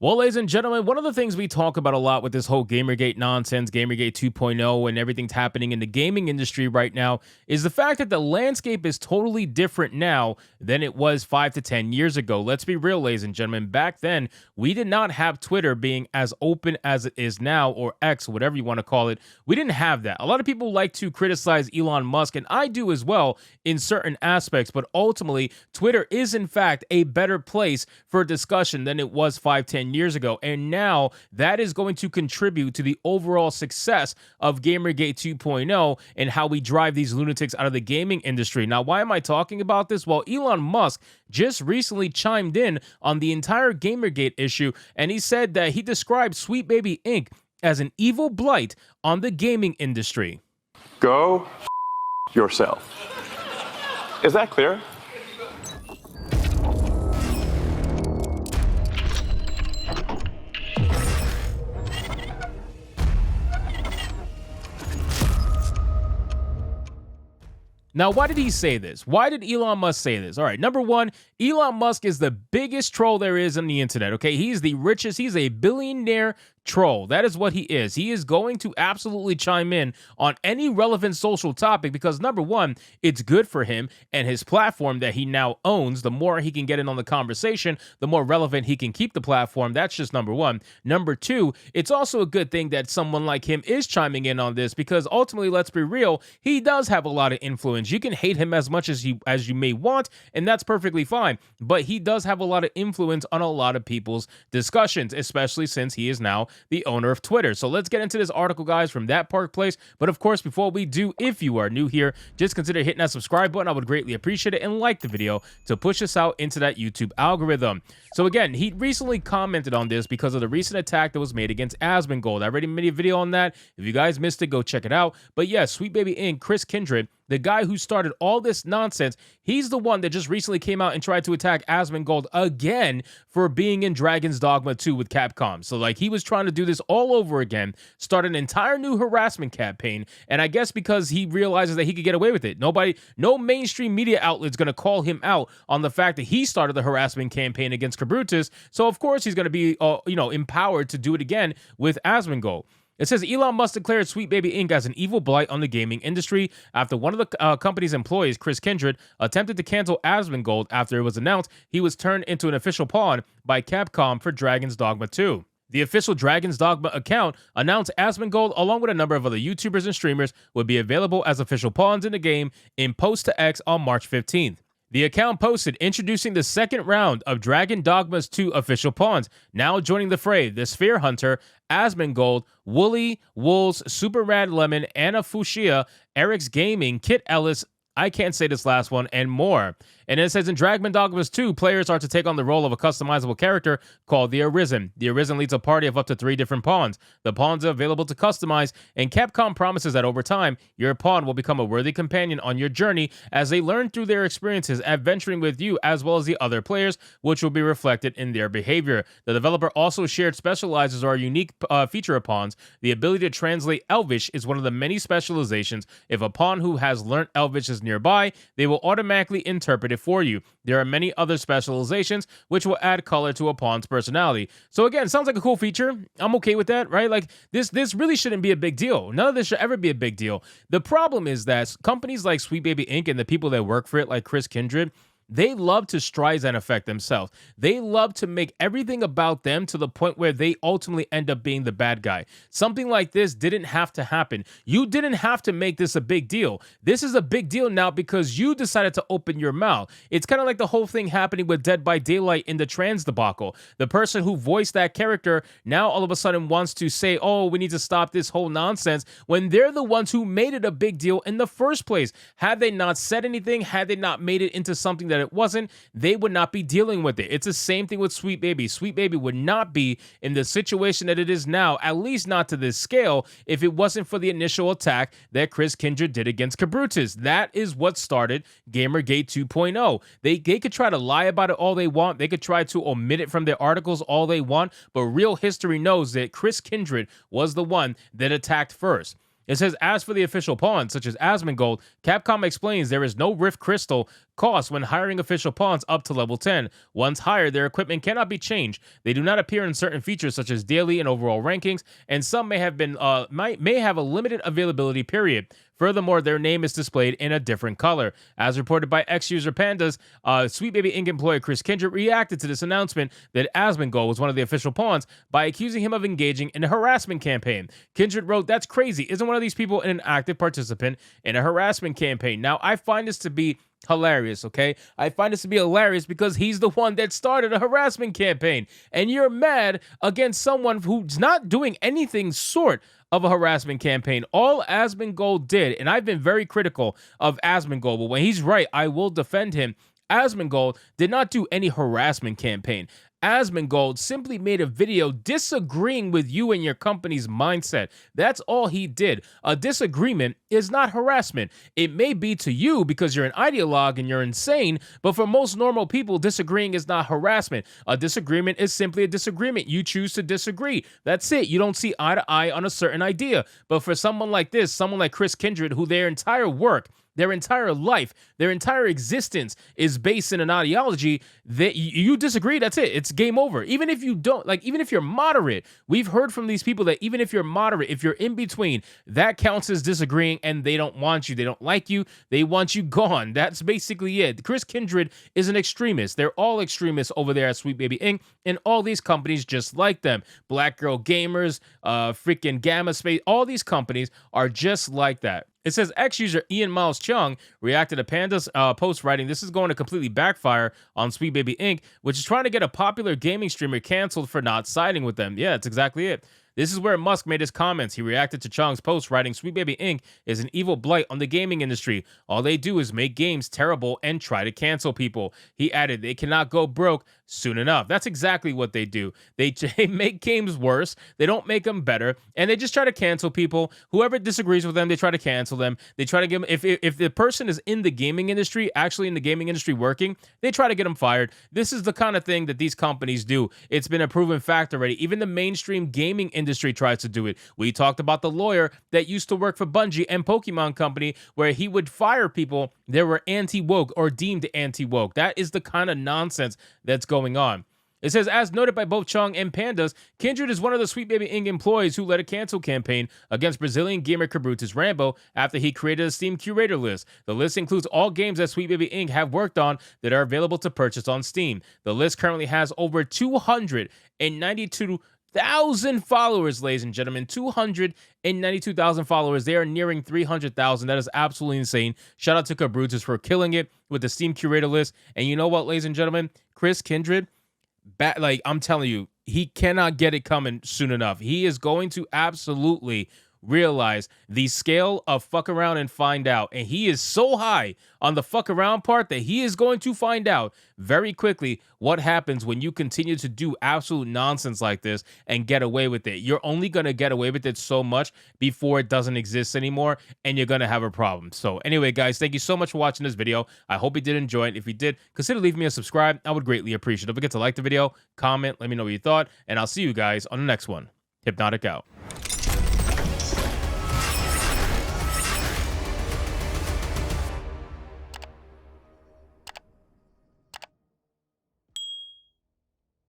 Well, ladies and gentlemen, one of the things we talk about a lot with this whole Gamergate nonsense, Gamergate 2.0, and everything's happening in the gaming industry right now is the fact that the landscape is totally different now than it was 5 to 10 years ago. Let's be real, ladies and gentlemen. Back then, we did not have Twitter being as open as it is now, or X, whatever you want to call it. We didn't have that. A lot of people like to criticize Elon Musk, and I do as well in certain aspects, but ultimately, Twitter is in fact a better place for discussion than it was 5, 10 years ago, and now that is going to contribute to the overall success of Gamergate 2.0 and how we drive these lunatics out of the gaming industry. Now, why am I talking about this? Well, Elon Musk just recently chimed in on the entire Gamergate issue, and he said that he described Sweet Baby Inc. as an evil blight on the gaming industry. Go yourself. Is that clear? Now, why did he say this? Why did Elon Musk say this? All right, number one, Elon Musk is the biggest troll there is on the internet, okay? He's the richest. He's a billionaire troll. That is what he is. He is going to absolutely chime in on any relevant social topic because, number one, it's good for him and his platform that he now owns. The more he can get in on the conversation, the more relevant he can keep the platform. That's just number one. Number two, it's also a good thing that someone like him is chiming in on this because ultimately, let's be real, he does have a lot of influence. You can hate him as much as you may want, and that's perfectly fine. But he does have a lot of influence on a lot of people's discussions, especially since he is now the owner of Twitter. So let's get into this article, guys, from That Park Place. But of course, before we do, if you are new here, just consider hitting that subscribe button. I would greatly appreciate it, and like the video to push us out into that YouTube algorithm. So again, he recently commented on this because of the recent attack that was made against Asmongold. I already made a video on that. If you guys missed it, go check it out. But yes, Sweet Baby Inc., Chris Kindred, the guy who started all this nonsense, he's the one that just recently came out and tried to attack Asmongold again for being in Dragon's Dogma 2 with Capcom. So like he was trying to do this all over again, start an entire new harassment campaign, and I guess because he realizes that he could get away with it. No mainstream media outlet's going to call him out on the fact that he started the harassment campaign against Cabrutus. So of course he's going to be empowered to do it again with Asmongold. It says Elon Musk declared Sweet Baby Inc. as an evil blight on the gaming industry after one of the company's employees, Chris Kindred, attempted to cancel Asmongold after it was announced he was turned into an official pawn by Capcom for Dragon's Dogma 2. The official Dragon's Dogma account announced Asmongold, along with a number of other YouTubers and streamers, would be available as official pawns in the game in post to X on March 15th. The account posted introducing the second round of Dragon Dogma's 2 official pawns. Now joining the fray, the Sphere Hunter, Asmongold, Wooly, Wolves, Super Rad Lemon, Anna Fushia, Eric's Gaming, Kit Ellis, I can't say this last one, and more. And it says in Dragon Dogmas 2, players are to take on the role of a customizable character called the Arisen. The Arisen leads a party of up to 3 different pawns. The pawns are available to customize, and Capcom promises that over time, your pawn will become a worthy companion on your journey as they learn through their experiences adventuring with you as well as the other players, which will be reflected in their behavior. The developer also shared specializes or a unique feature of pawns. The ability to translate Elvish is one of the many specializations. If a pawn who has learned Elvish is nearby, they will automatically interpret it for you. There are many other specializations which will add color to a pawn's personality. So again, sounds like a cool feature. I'm okay with that, right? Like this really shouldn't be a big deal. None of this should ever be a big deal. The problem is that companies like Sweet Baby Inc. and the people that work for it, like Chris Kindred, they love to Streisand effect themselves. They love to make everything about them to the point where they ultimately end up being the bad guy. Something like this didn't have to happen. You didn't have to make this a big deal. This is a big deal now because you decided to open your mouth. It's kind of like the whole thing happening with Dead by Daylight in the trans debacle. The person who voiced that character now all of a sudden wants to say, oh, we need to stop this whole nonsense when they're the ones who made it a big deal in the first place. Had they not said anything, had they not made it into something that it wasn't, they would not be dealing with it. It's the same thing with Sweet Baby. Sweet Baby would not be in the situation that it is now, at least not to this scale, if it wasn't for the initial attack that Chris Kindred did against Cabrutus. That is what started Gamergate 2.0. They could try to lie about it all they want. They could try to omit it from their articles all they want, but real history knows that Chris Kindred was the one that attacked first. It says, as for the official pawns, such as Asmongold, Capcom explains there is no Rift Crystal Costs when hiring official pawns up to level 10. Once hired, their equipment cannot be changed. They do not appear in certain features such as daily and overall rankings, and some may have a limited availability period. Furthermore, their name is displayed in a different color. As reported by ex-user Pandas, Sweet Baby Inc. employee Chris Kindred reacted to this announcement that Asmongold was one of the official pawns by accusing him of engaging in a harassment campaign. Kindred wrote, "That's crazy. Isn't one of these people an active participant in a harassment campaign?" Now, I find this to be hilarious, okay? I find this to be hilarious because he's the one that started a harassment campaign, and you're mad against someone who's not doing anything sort of a harassment campaign. All Asmongold did, and I've been very critical of Asmongold, but when he's right, I will defend him. Asmongold did not do any harassment campaign. Asmongold simply made a video disagreeing with you and your company's mindset. That's all he did. A disagreement is not harassment. It may be to you because you're an ideologue and you're insane, but for most normal people, disagreeing is not harassment. A disagreement is simply a disagreement. You choose to disagree. That's it. You don't see eye to eye on a certain idea. But for someone like this, someone like Chris Kindred, who their entire work, their entire life, their entire existence is based in an ideology that you disagree, that's it. It's game over. Even if you don't, like, even if you're moderate, we've heard from these people that even if you're moderate, if you're in between, that counts as disagreeing and they don't want you. They don't like you. They want you gone. That's basically it. Chris Kindred is an extremist. They're all extremists over there at Sweet Baby Inc. and all these companies just like them. Black Girl Gamers, freaking Gamma Space, all these companies are just like that. It says ex-user Ian Miles Chung reacted to Panda's post writing, "This is going to completely backfire on Sweet Baby Inc., which is trying to get a popular gaming streamer canceled for not siding with them." Yeah, that's exactly it. This is where Musk made his comments. He reacted to Chung's post, writing, "Sweet Baby Inc. is an evil blight on the gaming industry. All they do is make games terrible and try to cancel people." He added, "They cannot go broke soon enough." That's exactly what they do. They make games worse. They don't make them better. And they just try to cancel people. Whoever disagrees with them, they try to cancel them. They try to give them, if the person is in the gaming industry, actually in the gaming industry working, they try to get them fired. This is the kind of thing that these companies do. It's been a proven fact already. Even the mainstream gaming industry tries to do it. We talked about the lawyer that used to work for Bungie and Pokemon Company, where he would fire people that were anti-woke or deemed anti-woke. That is the kind of nonsense that's going on. It says, as noted by both Chung and Pandas, Kindred is one of the Sweet Baby Inc. employees who led a cancel campaign against Brazilian gamer Cabrutus Rambo after he created a Steam curator list. The list includes all games that Sweet Baby Inc. have worked on that are available to purchase on Steam. The list currently has over 292,000 followers, ladies and gentlemen. 292,000 followers. They are nearing 300,000. That is absolutely insane. Shout out to Cabrutus for killing it with the Steam curator list. And you know what, ladies and gentlemen? Chris Kindred, I'm telling you, he cannot get it coming soon enough. He is going to absolutely realize the scale of fuck around and find out. And he is so high on the fuck around part that he is going to find out very quickly what happens when you continue to do absolute nonsense like this and get away with it. You're only going to get away with it so much before it doesn't exist anymore, and you're going to have a problem. So anyway, guys, thank you so much for watching this video. I hope you did enjoy it. If you did, consider leaving me a subscribe. I would greatly appreciate it. Don't forget to like the video, comment, let me know what you thought, and I'll see you guys on the next one. Hypnotic out.